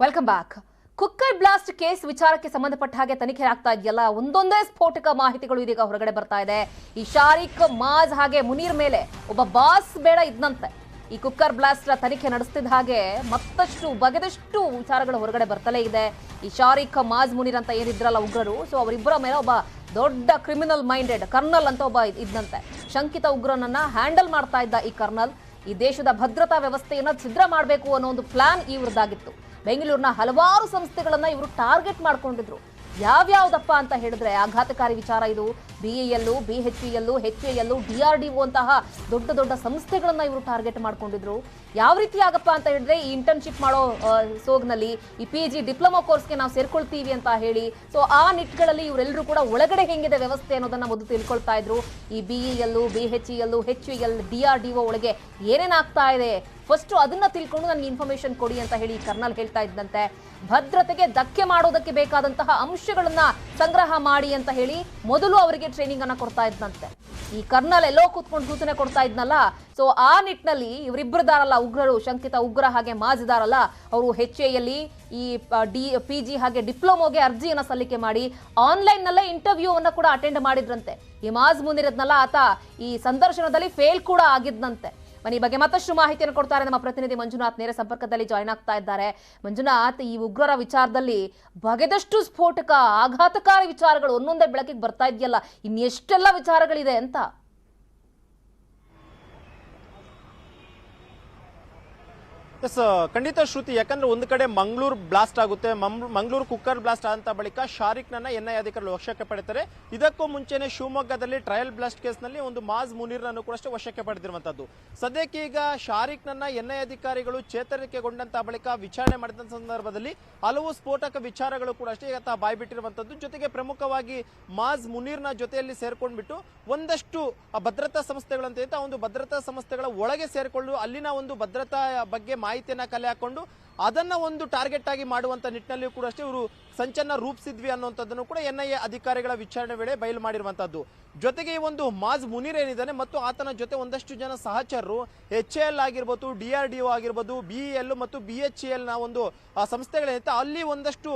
Welcome back. Cooker blast case ವಿಚಾರಕ್ಕೆ ಸಂಬಂಧಪಟ್ಟ ಹಾಗೆ ತನಿಖೆ ಆಗ್ತಾ ಇದೆಯಲ್ಲ, ಒಂದೊಂದೇ ಸ್ಫೋಟಕ ಮಾಹಿತಿಗಳು ಇದೀಗ ಹೊರಗಡೆ ಬರ್ತಾ ಇದೆ. ಈ ಶಾರಿಕ್, ಮಾಜ್ ಹಾಗೆ ಮುನೀರ್ ಮೇಲೆ ಒಬ್ಬ ಬಾಸ್ ಬೇಡ ಇದ್ನಂತೆ. ಈ ಕುಕ್ಕರ್ ಬ್ಲಾಸ್ಟ್ ತನಿಖೆ ನಡೆಸ್ತಿದ್ದ ಹಾಗೆ ಮತ್ತಷ್ಟು ಬಗೆದಷ್ಟು ವಿಚಾರಗಳು ಹೊರಗಡೆ ಬರ್ತಲೇ ಇದೆ. ಈ ಶಾರಿಕ್, ಮಾಜ್, ಮುನೀರ್ ಅಂತ ಏನಿದ್ರಲ್ಲ ಉಗ್ರರು, ಸೊ ಅವರಿಬ್ಬರ ಮೇಲೆ ಒಬ್ಬ ದೊಡ್ಡ ಕ್ರಿಮಿನಲ್ ಮೈಂಡೆಡ್ ಕರ್ನಲ್ ಅಂತ ಒಬ್ಬ ಇದ್ನಂತೆ. ಶಂಕಿತ ಉಗ್ರನನ್ನ ಹ್ಯಾಂಡಲ್ ಮಾಡ್ತಾ ಇದ್ದ ಈ ಕರ್ನಲ್ ಈ ದೇಶದ ಭದ್ರತಾ ವ್ಯವಸ್ಥೆಯನ್ನ ಛಿದ್ರ ಮಾಡಬೇಕು ಅನ್ನೋ ಒಂದು ಪ್ಲಾನ್ ಇವ್ರದ್ದಾಗಿತ್ತು. ಬೆಂಗಳೂರಿನ ಹಲವಾರು ಸಂಸ್ಥೆಗಳನ್ನ ಇವರು ಟಾರ್ಗೆಟ್ ಮಾಡ್ಕೊಂಡಿದ್ರು. ಯಾವ್ಯಾವ್ದಪ್ಪ ಅಂತ ಹೇಳಿದ್ರೆ ಆಘಾತಕಾರಿ ವಿಚಾರ ಇದು. BEL, BHEL, HAL, DRDO ಅಂತಹ ದೊಡ್ಡ ದೊಡ್ಡ ಸಂಸ್ಥೆಗಳನ್ನ ಇವರು ಟಾರ್ಗೆಟ್ ಮಾಡ್ಕೊಂಡಿದ್ರು. ಯಾವ ರೀತಿ ಆಗಪ್ಪ ಅಂತ ಹೇಳಿದ್ರೆ, ಈ ಇಂಟರ್ನ್ಶಿಪ್ ಮಾಡೋ ಸೋಗ್ನಲ್ಲಿ ಈ PG ಡಿಪ್ಲೊಮಾ ಕೋರ್ಸ್ಗೆ ನಾವು ಸೇರ್ಕೊಳ್ತೀವಿ ಅಂತ ಹೇಳಿ, ಸೊ ಆ ನಿಟ್ಟಿನಲ್ಲಿ ಇವರೆಲ್ಲರೂ ಕೂಡ ಒಳಗಡೆ ಹೆಂಗಿದೆ ವ್ಯವಸ್ಥೆ ಅನ್ನೋದನ್ನ ಮೊದಲು ತಿಳ್ಕೊಳ್ತಾ ಇದ್ರು. ಈ BEL, BHEL, HAL, DRDO ಒಳಗೆ ಏನೇನಾಗ್ತಾ ಇದೆ ಫಸ್ಟ್ ಅದನ್ನ ತಿಳ್ಕೊಂಡು ನನಗೆ ಇನ್ಫಾರ್ಮೇಶನ್ ಕೊಡಿ ಅಂತ ಹೇಳಿ ಕರ್ನಲ್ ಹೇಳ್ತಾ ಇದ್ದಂತೆ. ಭದ್ರತೆಗೆ ಧಕ್ಕೆ ಮಾಡೋದಕ್ಕೆ ಬೇಕಾದಂತಹ ಅಂಶಗಳನ್ನ ಸಂಗ್ರಹ ಮಾಡಿ ಅಂತ ಹೇಳಿ ಮೊದಲು ಅವರಿಗೆ ಟ್ರೈನಿಂಗ್ ಅನ್ನ ಕೊಡ್ತಾ ಇದ್ದಂತೆ. ಈ ಕರ್ನಲ್ ಎಲ್ಲೋ ಕೂತ್ಕೊಂಡು ಸೂಚನೆ ಕೊಡ್ತಾ ಇದ್ನಲ್ಲ, ಸೊ ಆ ನಿಟ್ಟಿನಲ್ಲಿ ಇವರಿಬ್ಬರದಾರಲ್ಲ ಉಗ್ರರು, ಶಂಕಿತ ಉಗ್ರ ಹಾಗೆ ಮಾಜ್ ಇದಾರಲ್ಲ, ಅವರು HAL ಈ PG ಹಾಗೆ ಡಿಪ್ಲೊಮೋಗೆ ಅರ್ಜಿಯನ್ನ ಸಲ್ಲಿಕೆ ಮಾಡಿ ಆನ್ಲೈನ್ ನಲ್ಲೇ ಇಂಟರ್ವ್ಯೂ ಅನ್ನ ಕೂಡ ಅಟೆಂಡ್ ಮಾಡಿದ್ರಂತೆ. ಈ ಮಾಜ್ ಮುಂದಿರದ್ನಲ್ಲ, ಆತ ಈ ಸಂದರ್ಶನದಲ್ಲಿ ಫೇಲ್ ಕೂಡ ಆಗಿದ್ನಂತೆ. ಈ ಬಗ್ಗೆ ಮತ್ತಷ್ಟು ಮಾಹಿತಿಯನ್ನು ಕೊಡ್ತಾರೆ ನಮ್ಮ ಪ್ರತಿನಿಧಿ ಮಂಜುನಾಥ್, ನೇರ ಸಂಪರ್ಕದಲ್ಲಿ ಜಾಯ್ನ್ ಆಗ್ತಾ ಇದ್ದಾರೆ. ಮಂಜುನಾಥ್, ಈ ಉಗ್ರರ ವಿಚಾರದಲ್ಲಿ ಬಗೆದಷ್ಟು ಸ್ಫೋಟಕ ಆಘಾತಕಾರಿ ವಿಚಾರಗಳು ಒಂದೊಂದೇ ಬೆಳಕಿಗೆ ಬರ್ತಾ ಇದೆಯಲ್ಲ, ಇನ್ನೆಷ್ಟೆಲ್ಲ ವಿಚಾರಗಳಿದೆ ಅಂತ? ಎಸ್, ಖಂಡಿತ ಶ್ರುತಿ. ಯಾಕಂದ್ರೆ ಒಂದು ಕಡೆ ಮಂಗಳೂರು ಬ್ಲಾಸ್ಟ್ ಆಗುತ್ತೆ, ಮಂಗಳೂರು ಕುಕ್ಕರ್ ಬ್ಲಾಸ್ಟ್ ಆದ ಬಳಿಕ ಶಾರಿಕ್ನನ್ನ NIA ಅಧಿಕಾರಿಗಳು ವಶಕ್ಕೆ ಪಡಿತಾರೆ. ಇದಕ್ಕೂ ಮುಂಚೆನೆ ಶಿವಮೊಗ್ಗದಲ್ಲಿ ಟ್ರಯಲ್ ಬ್ಲಾಸ್ಟ್ ಕೇಸ್ನಲ್ಲಿ ಒಂದು ಮಾಜ್ ಮುನೀರ್ನನ್ನು ಕೂಡ ವಶಕ್ಕೆ ಪಡೆದಿರುವಂತದ್ದು. ಸದ್ಯಕ್ಕೆ ಈಗ ಶಾರಿಕ್ನನ್ನ NIA ಅಧಿಕಾರಿಗಳು ಚೇತರಿಕೆಗೊಂಡಂತ ಬಳಿಕ ವಿಚಾರಣೆ ಮಾಡಿದ ಸಂದರ್ಭದಲ್ಲಿ ಹಲವು ಸ್ಫೋಟಕ ವಿಚಾರಗಳು ಕೂಡ ಈಗ ಬಾಯ್ಬಿಟ್ಟಿರುವಂತದ್ದು. ಜೊತೆಗೆ ಪ್ರಮುಖವಾಗಿ ಮಾಜ್ ಮುನೀರ್ನ ಜೊತೆಯಲ್ಲಿ ಸೇರ್ಕೊಂಡ್ಬಿಟ್ಟು ಒಂದಷ್ಟು ಭದ್ರತಾ ಸಂಸ್ಥೆಗಳಂತ ಒಂದು ಭದ್ರತಾ ಸಂಸ್ಥೆಗಳ ಒಳಗೆ ಸೇರ್ಕೊಂಡು ಅಲ್ಲಿನ ಒಂದು ಭದ್ರತಾ ಬಗ್ಗೆ ಮಾಹಿತಿಯನ್ನ ಕಲೆ ಹಾಕೊಂಡು ಅದನ್ನ ಒಂದು ಟಾರ್ಗೆಟ್ ಆಗಿ ಮಾಡುವಂತ ನಿಟ್ಟಿನಲ್ಲಿ ಕೂಡ ಇವರು ಸಂಚನ್ನ ರೂಪಿಸಿದ್ವಿ ಅನ್ನುವಂಥದ್ದನ್ನು ಕೂಡ NIA ಅಧಿಕಾರಿಗಳ ವಿಚಾರಣೆ ವೇಳೆ ಬಯಲು ಮಾಡಿರುವಂತದ್ದು. ಜೊತೆಗೆ ಈ ಒಂದು ಮಾಜ್ ಮುನೀರ್ ಏನಿದ್ದಾನೆ ಮತ್ತು ಆತನ ಜೊತೆ ಒಂದಷ್ಟು ಜನ ಸಹಚರರು HAL ಆಗಿರ್ಬೋದು, DRDO ಆಗಿರ್ಬೋದು, BEL ಮತ್ತು BHEL ನ ಒಂದು ಸಂಸ್ಥೆಗಳೇನಿತ್ತು ಅಲ್ಲಿ ಒಂದಷ್ಟು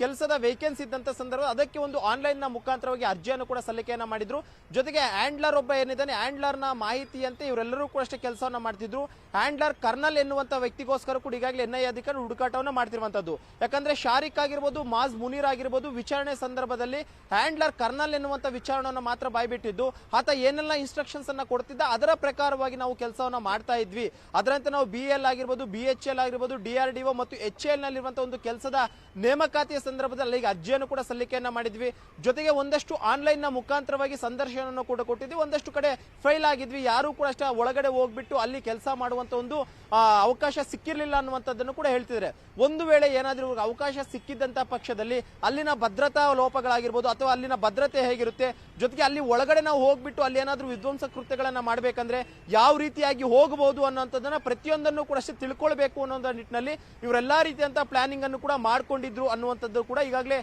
ಕೆಲಸದ ವೇಕೆನ್ಸಿ ಇದ್ದಂತ ಸಂದರ್ಭ ಅದಕ್ಕೆ ಒಂದು ಆನ್ಲೈನ್ ನ ಮುಖಾಂತರವಾಗಿ ಅರ್ಜಿಯನ್ನು ಕೂಡ ಸಲ್ಲಿಕೆಯನ್ನ ಮಾಡಿದ್ರು. ಜೊತೆಗೆ ಹ್ಯಾಂಡ್ಲರ್ ಒಬ್ಬ ಏನಿದ್ದಾನೆ, ಹ್ಯಾಂಡ್ಲರ್ ನ ಮಾಹಿತಿಯಂತೆ ಇವರೆಲ್ಲರೂ ಕೂಡ ಅಷ್ಟೇ ಕೆಲಸವನ್ನ ಮಾಡ್ತಿದ್ರು. ಹ್ಯಾಂಡ್ಲರ್ ಕರ್ನಲ್ ಎನ್ನುವಂತ ವ್ಯಕ್ತಿಗೋಸ್ಕರ ಕೂಡ ಈಗಾಗಲೇ NIA ಅಧಿಕಾರಿ ಹುಡುಕಾಟವನ್ನ ಮಾಡ್ತಿರುವಂತದ್ದು. ಯಾಕಂದ್ರೆ ಶಾರಿಕ್ ಆಗಿರ್ಬೋದು, ಮಾಜ್ ಮುನೀರ್ ಆಗಿರ್ಬೋದು, ವಿಚಾರಣೆ ಸಂದರ್ಭದಲ್ಲಿ ಹ್ಯಾಂಡ್ಲರ್ ಕರ್ನಲ್ ಎನ್ನುವಂತ ವಿಚಾರಣೆಯನ್ನು ಮಾತ್ರ ಬಾಯ್ಬಿಟ್ಟಿದ್ದು. ಆತ ಏನೆಲ್ಲ ಇನ್ಸ್ಟ್ರಕ್ಷನ್ಸ್ ಅನ್ನ ಕೊಡ್ತಿದ್ದ ಅದರ ಪ್ರಕಾರವಾಗಿ ನಾವು ಕೆಲಸವನ್ನ ಮಾಡ್ತಾ ಇದ್ವಿ. ಅದರಂತೆ ನಾವು BEL ಆಗಿರ್ಬೋದು, BHEL ಆಗಿರ್ಬೋದು, DRDO ಮತ್ತು HAL ನಲ್ಲಿರುವಂತಹ ಒಂದು ಕೆಲಸದ ನೇಮಕಾತಿಯ ಸಂದರ್ಭದಲ್ಲಿ ಈಗ ಅರ್ಜಿಯನ್ನು ಕೂಡ ಸಲ್ಲಿಕೆಯನ್ನ ಮಾಡಿದ್ವಿ. ಜೊತೆಗೆ ಒಂದಷ್ಟು ಆನ್ಲೈನ್ ನ ಮುಖಾಂತರವಾಗಿ ಸಂದರ್ಶನವನ್ನು ಕೂಡ ಕೊಟ್ಟಿದ್ವಿ. ಒಂದಷ್ಟು ಕಡೆ ಫೈಲ್ ಆಗಿದ್ವಿ, ಯಾರು ಕೂಡ ಅಷ್ಟೇ ಒಳಗಡೆ ಹೋಗ್ಬಿಟ್ಟು ಅಲ್ಲಿ ಕೆಲಸ ಮಾಡುವಂತ ಒಂದು ಅವಕಾಶ ಸಿಕ್ಕಿರ್ಲಿಲ್ಲ ಅನ್ನುವಂಥದ್ದನ್ನು ಕೂಡ ಹೇಳ್ತಿದ್ದಾರೆ. ಒಂದು ವೇಳೆ ಏನಾದ್ರೂ ಅವಕಾಶ ಸಿಕ್ಕಿದ್ದಂತ ಪಕ್ಷದಲ್ಲಿ ಅಲ್ಲಿನ ಭದ್ರತಾ ಲೋಪಗಳಾಗಿರ್ಬೋದು ಅಥವಾ ಅಲ್ಲಿನ ಭದ್ರತೆ ಹೇಗಿರುತ್ತೆ, ಜೊತೆಗೆ ಅಲ್ಲಿ ಒಳಗಡೆ ನಾವು ಹೋಗ್ಬಿಟ್ಟು ಅಲ್ಲಿ ಏನಾದ್ರೂ ವಿಧ್ವಂಸ ಕೃತ್ಯಗಳನ್ನ ಮಾಡ್ಬೇಕಂದ್ರೆ ಯಾವ ರೀತಿಯಾಗಿ ಹೋಗಬಹುದು ಅನ್ನೋಂಥದ್ದನ್ನ ಪ್ರತಿಯೊಂದನ್ನು ಕೂಡ ಅಷ್ಟೇ ತಿಳ್ಕೊಳ್ಬೇಕು ಅನ್ನೋ ನಿಟ್ಟಿನಲ್ಲಿ ಇವರೆಲ್ಲಾ ರೀತಿಯಂತ ಪ್ಲಾನಿಂಗ್ ಅನ್ನು ಕೂಡ ಮಾಡ್ಕೊಂಡಿದ್ರು ಅನ್ನುವಂಥದ್ದು ಕೂಡ ಈಗಾಗಲೇ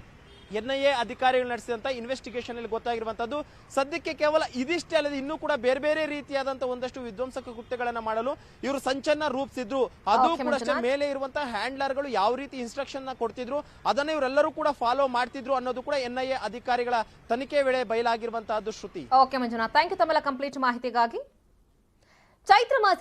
NIA ಅಧಿಕಾರಿಗಳು ನಡೆಸಿದಂತ ಇನ್ವೆಸ್ಟಿಗೇಷನ್ ಅಲ್ಲಿ ಗೊತ್ತಾಗಿರುವಂತದ್ದು. ಸದ್ಯಕ್ಕೆ ಕೇವಲ ಇದಿಷ್ಟೇ ಅಲ್ಲದೆ ಇನ್ನೂ ಕೂಡ ಬೇರೆ ಬೇರೆ ರೀತಿಯಾದಂತಹ ಒಂದಷ್ಟು ವಿಧ್ವಂಸಕ ಕೃತ್ಯಗಳನ್ನ ಮಾಡಲು ಇವರು ಸಂಚನ್ನ ರೂಪಿಸಿದ್ರು. ಅದು ಕೂಡ ಅಷ್ಟೇ ಮೇಲೆ ಇರುವಂತಹ ಹ್ಯಾಂಡ್ಲರ್ಗಳು ಯಾವ ರೀತಿ ಇನ್ಸ್ಟ್ರಕ್ಷನ್ ಕೊಡ್ತಿದ್ರು ಅದನ್ನ ಇವರೆಲ್ಲರೂ ಕೂಡ ಫಾಲೋ ಮಾಡ್ತಿದ್ರು ಅನ್ನೋದು ಕೂಡ NIA ಅಧಿಕಾರಿಗಳ ತನಿಖೆ ವೇಳೆ ಬಯಲಾಗಿರುವಂತಹದ್ದು. ಶ್ರುತಿ. ಓಕೆ ಮಂಜುನಾಥ್, ಥ್ಯಾಂಕ್ ಯು ತಮ್ಮೆಲ್ಲ ಕಂಪ್ಲೀಟ್ ಮಾಹಿತಿಗಾಗಿ. ಚೈತ್ರ ಮಾಸ